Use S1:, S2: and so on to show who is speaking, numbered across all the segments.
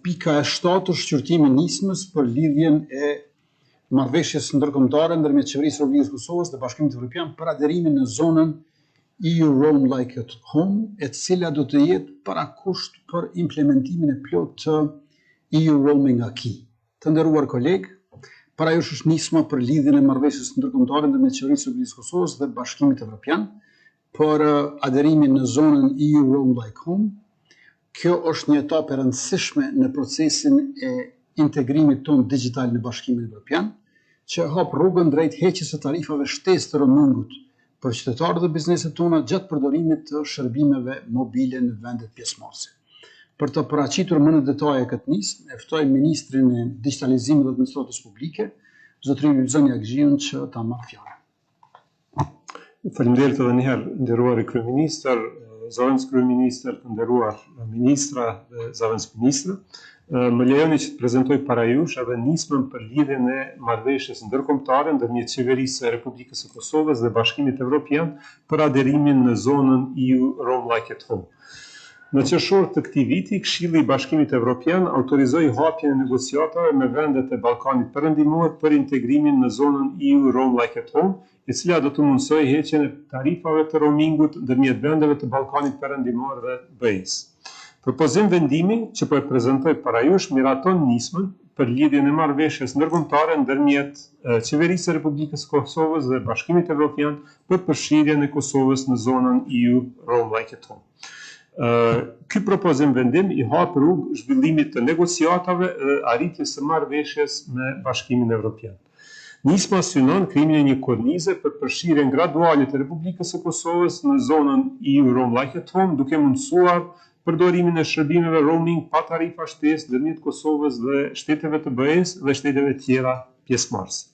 S1: Pika e 7 është shqyrtimi nismës për lidhjen e marrëveshjes ndërkombëtare ndërmjet Qeverisë së Republikës së Kosovës dhe Bashkimit Evropian për adherimin në zonën EU Roam Like at Home, e cila do të jetë parakusht për implementimin e plot të EU Roaming Acquis. Të nderuar kolegë, para jush është nisma për lidhjen e marrëveshjes ndërkombëtare ndërmjet Qeverisë së Republikës së Kosovës dhe Bashkimit Evropian për adherimin në zonën EU Roam Like Home. Kjo është një etapë e rëndësishme në procesin e integrimit tonë digital në Bashkimin Evropian, që hap rrugën drejt heqjes së tarifave shtesë të roamingut për qytetarët dhe bizneset tona gjatë përdorimit të shërbimeve mobile në vendet pjesëmarrëse. Për të paraqitur më në detaje këtë nismë, e ftoj Ministrin e Digitalizimit dhe Administratës Publike, zotërin Ylzan Jagshiun, që ta marrë fjalën.
S2: Faleminderit edhe një herë, nderuari kryeministër, zëvendës kryeministër, të nderuar ministra dhe zëvendës ministra. Më lejoni që të prezantoj para jush edhe nismën për lidhjen e marrëveshjes ndërkombëtare ndërmjet Qeverisë së Republikës së Kosovës dhe Bashkimit Evropian për adherimin në zonën EU Roam Like at Home. Në qershor të këtij viti, Këshilli i Bashkimit Evropian autorizoi hapjen e negociatave me vendet e Ballkanit Perëndimor për integrimin në zonën EU Roam Like at Home, e cila do të mundsojë heqjen e tarifave të roamingut ndërmjet vendeve të Ballkanit Perëndimor dhe BE-s. Propozim vendimi që po e prezantoj para jush miraton nismën për lidhjen e marrëveshjes ndërkombëtare ndërmjet Qeverisë së Republikës së Kosovës dhe Bashkimit Evropian për përfshirjen e Kosovës në zonën EU Roam Like at Home. Ky propozim vendim i hap rrugë zhvillimit të negociatave dhe arritjes së marrëveshjes me Bashkimin Evropian. Nisma synon krijimin e një kornize për përfshirjen graduale të Republikës së Kosovës në zonën EU Roam Like at Home, duke mundësuar përdorimin e shërbimeve roaming pa tarifa shtesë ndërmjet Kosovës dhe shteteve të BE-s dhe shteteve tjera pjesëmarrëse.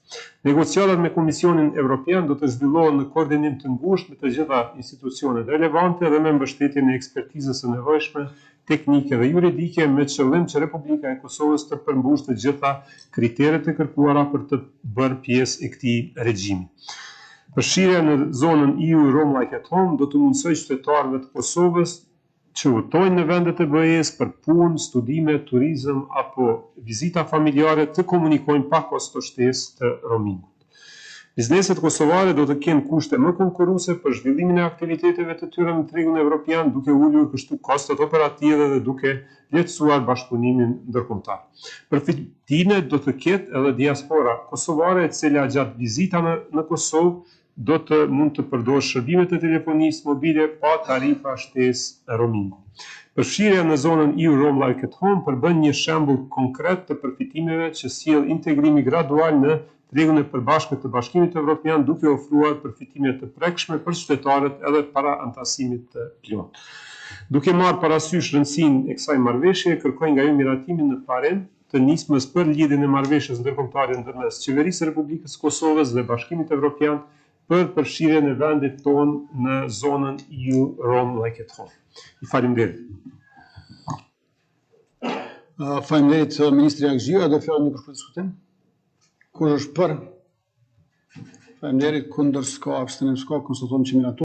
S2: Negociatat me Komisionin Evropian do të zhvillohen në koordinim të ngushtë me të gjitha institucionet relevante dhe me mbështetjen e ekspertizës së nevojshme, teknike dhe juridike, me qëllim që Republika e Kosovës të përmbushë të gjitha kriteret e kërkuara për të bërë pjesë e këtij regjimi. Përfshirja në zonën EU Roam Like at Home do të mundsojë qytetarëve të Kosovës që udhtojnë në vendet e BE-s për punë, studime, turizëm apo vizita familjare të komunikojnë pa kosto shtesë të roamingut. Bizneset kosovare do të kenë kushte më konkurruese për zhvillimin e aktiviteteve të tyre në tregun evropian, duke ulur kështu kostot operative dhe duke lehtësuar bashkëpunimin ndërkombëtar. Përfitime do të ketë edhe diaspora kosovare, e cila gjatë vizitave në Kosovë do të mund të përdorë shërbimet e telefonisë mobile pa tarifa shtesë roamingu. Përfshirja në zonën EU Roam Like at Home përbën një shembull konkret të përfitimeve që sjell integrimi gradual në tregun e përbashkët të Bashkimit Evropian, duke ofruar përfitime të prekshme për qytetarët edhe para anëtasimit të plotë. Duke marrë parasysh rëndësinë e kësaj marrëveshje, kërkoj nga ju miratimin në parim të nismës për lidhjen e marrëveshjes ndërkombëtare ndërmes Qeverisë së Republikës së Kosovës dhe Bashkimit Evropian për përfshirjen e vendit tonë në zonën EU Roam Like at Home. I faleminderit.
S1: Faleminderit Ministri Jagshiu, a do fjalën për diskutim? Kush është për? Faleminderit, kundër s'ka, abstenim s'ka, konstatojmë që miraton.